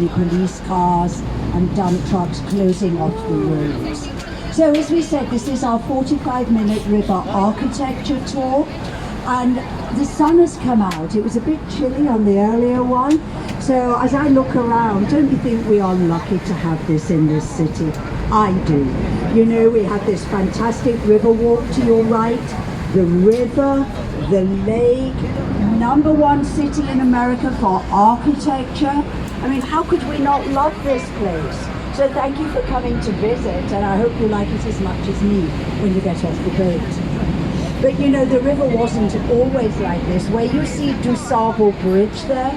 police cars and dump trucks closing off the roads. So as we said, this is our 45-minute river architecture tour, and the sun has come out. It was a bit chilly on the earlier one, so as I look around, don't you think we are lucky to have this in this city? I do. You know, we have this fantastic river walk to your right, the river, the lake, #1 city in America for architecture. I mean, how could we not love this place? So thank you for coming to visit, and I hope you like it as much as me when you get off the boat. But you know, the river wasn't always like this. Where you see DuSable Bridge there,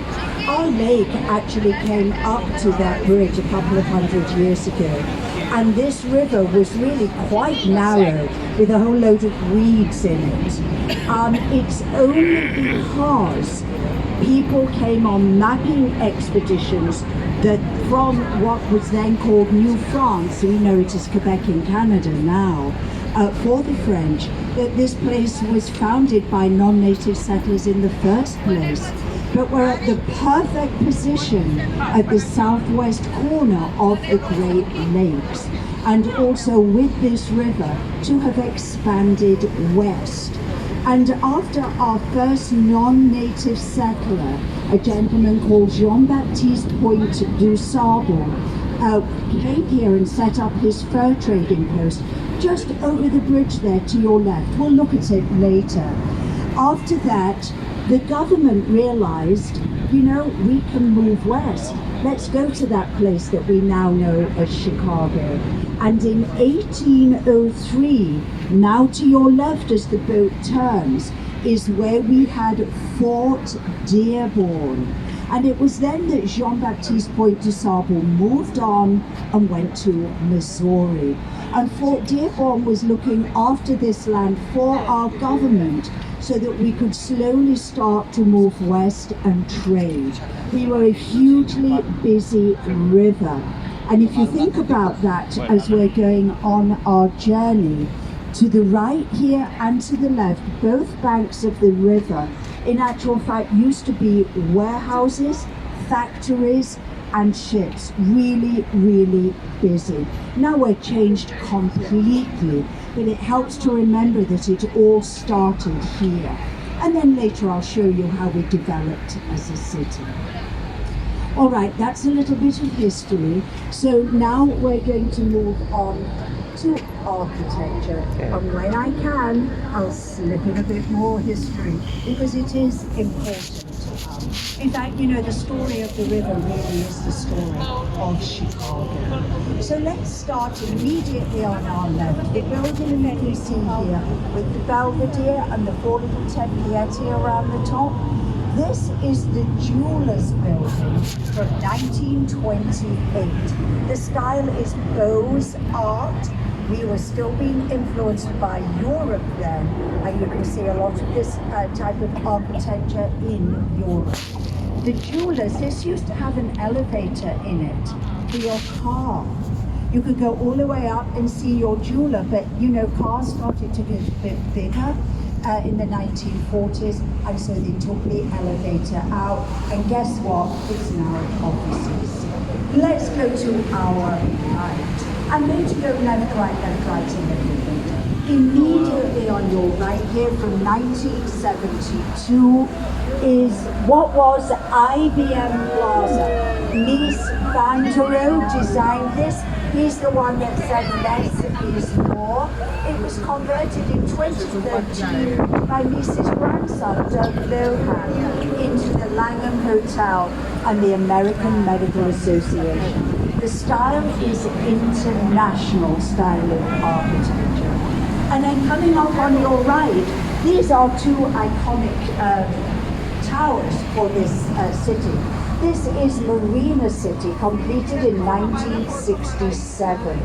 our lake actually came up to that bridge a couple of hundred years ago. And this river was really quite narrow with a whole load of weeds in it. It's only because people came on mapping expeditions that from what was then called New France, we know it as Quebec in Canada now, for the French, that this place was founded by non-native settlers in the first place. But we're at the perfect position at the southwest corner of the Great Lakes, and also with this river to have expanded west. And after our first non-native settler, a gentleman called Jean-Baptiste Point DuSable, came here and set up his fur trading post just over the bridge there to your left. We'll look at it later. After that, the government realized, you know, we can move west. Let's go to that place that we now know as Chicago. And in 1803, now to your left as the boat turns, is where we had Fort Dearborn. And it was then that Jean-Baptiste Point DuSable moved on and went to Missouri. And Fort Dearborn was looking after this land for our government so that we could slowly start to move west and trade. We were a hugely busy river. And if you think about that as we're going on our journey, to the right here and to the left, both banks of the river, in actual fact, used to be warehouses, factories, and ships. Really, really busy. Now we're changed completely, but it helps to remember that it all started here. And then later I'll show you how we developed as a city. All right, that's a little bit of history. So now we're going to move on to architecture. And when I can, I'll slip in a bit more history because it is important. In fact, you know, the story of the river really is the story of Chicago. So let's start immediately on our left. The building that you see here with the Belvedere and the four little templietti around the top. This is the Jewelers Building from 1928. The style is Beaux-Art. We were still being influenced by Europe then, and you can see a lot of this type of architecture in Europe. The Jewelers, this used to have an elevator in it for your car. You could go all the way up and see your jeweler, but you know, cars started to get a bit bigger in the 1940s, and so they took the elevator out, and guess what? It's now offices. Let's go to our right. I'm going to go left, right, a little bit. Immediately on your right here from 1972 is what was IBM Plaza. Mies van der Rohe designed this. He's the one that said less is more. It was converted in 2013 by Mies's grandson, Doug Lohan, into the Langham Hotel and the American Medical Association. The style is international style of architecture. And then coming up on your right, these are two iconic towers for this city. This is Marina City, completed in 1967.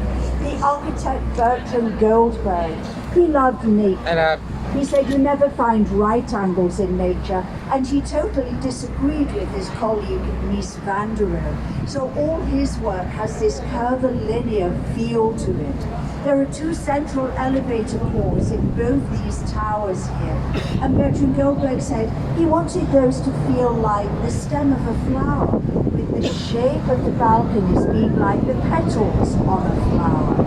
The architect Bertram Goldberg, he loved nature. He said you never find right angles in nature, and he totally disagreed with his colleague Mies van der Rohe. So all his work has this curvilinear feel to it. There are two central elevator cores in both these towers here, and Bertram Goldberg said he wanted those to feel like the stem of a flower, with the shape of the balconies being like the petals on a flower.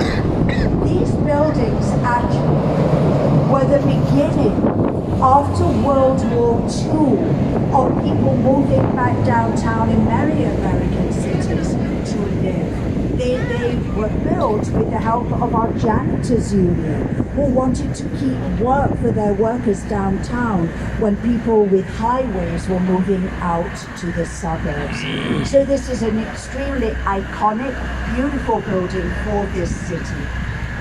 These buildings actually were the beginning after World War II of people moving back downtown in many American cities to live. They were built with the help of our janitors union, who wanted to keep work for their workers downtown when people with highways were moving out to the suburbs. So this is an extremely iconic, beautiful building for this city.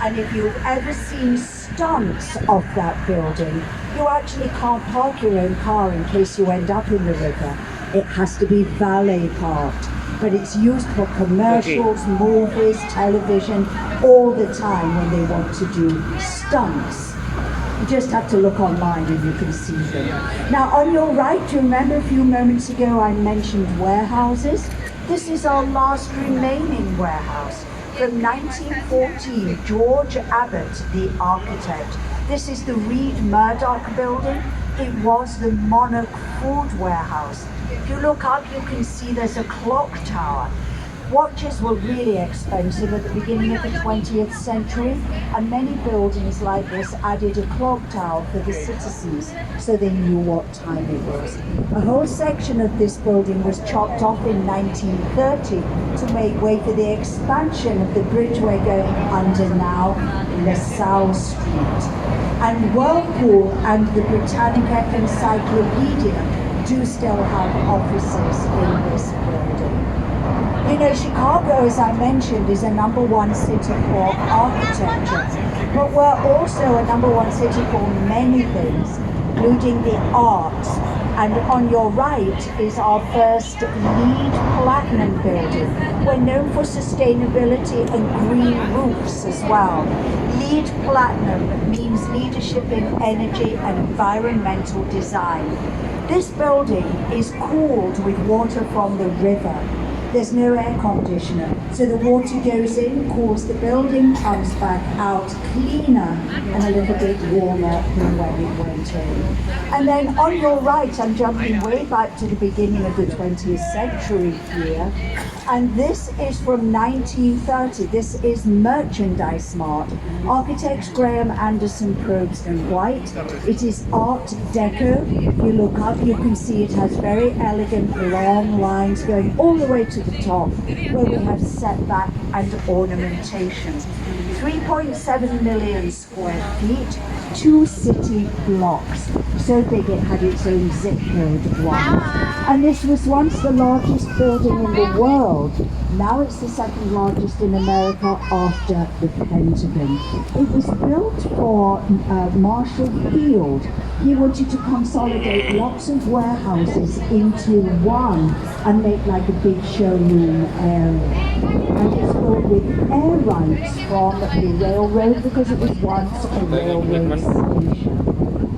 And if you've ever seen stunts of that building, you actually can't park your own car in case you end up in the river. It has to be valet parked. But it's used for commercials, movies, television, all the time when they want to do stunts. You just have to look online and you can see them. Now on your right, do you remember a few moments ago I mentioned warehouses? This is our last remaining warehouse. From 1914, George Abbott, the architect. This is the Reed Murdoch building. It was the Monarch Food Warehouse. If you look up, you can see there's a clock tower. Watches were really expensive at the beginning of the 20th century, and many buildings like this added a clock tower for the citizens so they knew what time it was. A whole section of this building was chopped off in 1930 to make way for the expansion of the bridge we're going under now, LaSalle Street. And Whirlpool and the Britannica Encyclopedia do still have offices in this building. You know, Chicago, as I mentioned, is a #1 city for architecture, but we're also a #1 city for many things, including the arts. And on your right is our first LEED Platinum building. We're known for sustainability and green roofs as well. LEED Platinum means leadership in energy and environmental design. This building is cooled with water from the river. There's no air conditioner, so the water goes in, cools the building, comes back out cleaner and a little bit warmer than when it went in. And then on your right, I'm jumping way back to the beginning of the 20th century here, and this is from 1930. This is Merchandise Mart. Architects Graham Anderson, Probst and White. It is Art Deco. If you look up, you can see it has very elegant long lines going all the way to the top, where we have setback and ornamentation. 3.7 million square feet, 2 city blocks. So big it had its own zip code once. And this was once the largest building in the world. Now it's the second largest in America after the Pentagon. It was built for Marshall Field. He wanted to consolidate lots of warehouses into one and make like a big showroom area. And it's built with air rights from the railroad because it was once a railway station.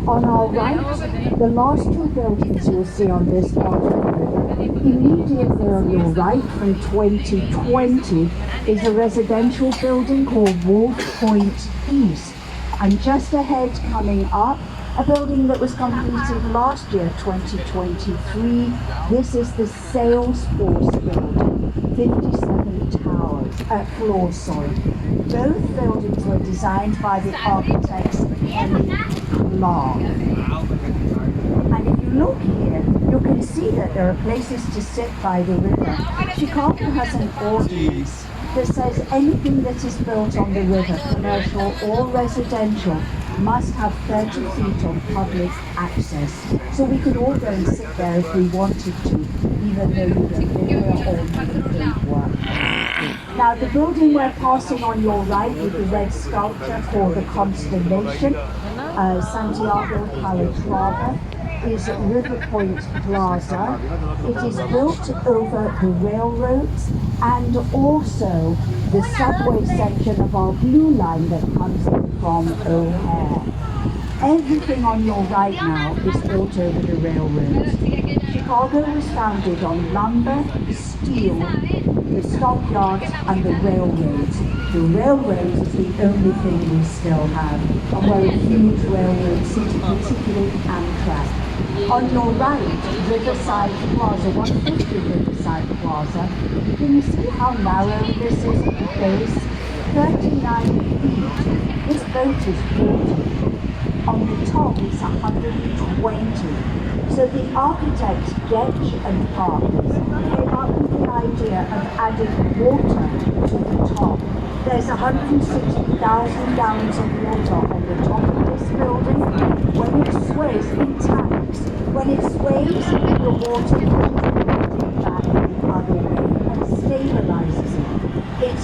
On our right, the last 2 buildings you'll see on this part of the river, immediately on your right from 2020 is a residential building called Wolf Point East. And just ahead coming up, a building that was completed last year, 2023. This is the Salesforce building, 57 floors, sorry. Both buildings were designed by the architects Henry Clark. And if you look here, you can see that there are places to sit by the river. Chicago has an ordinance that says anything that is built on the river, commercial or residential, must have 30 feet of public access. So we could all go and sit there if we wanted to, even though you don't live there or you don't work. Now the building we're passing on your right with the red sculpture for the constellation, Santiago Calatrava, is River Point Plaza. It is built over the railroads and also the subway section of our blue line that comes in from O'Hare. Everything on your right now is built over the railroads. Chicago was founded on lumber, steel, the stockyards and the railroads. The railroads is the only thing we still have, and we're a huge railroad city, particularly Amtrak. On your right, Riverside Plaza, 150 Riverside Plaza. Can you see how narrow this is at the base? 39 feet. This boat is 40. On the top it's 120. So the architects, Gedge and Partners, came up with the idea of adding water to the top. There's 160,000 gallons of water on the top of this building. When it sways in tanks, when it sways, the water pushes the building back the other way and stabilizes it. It's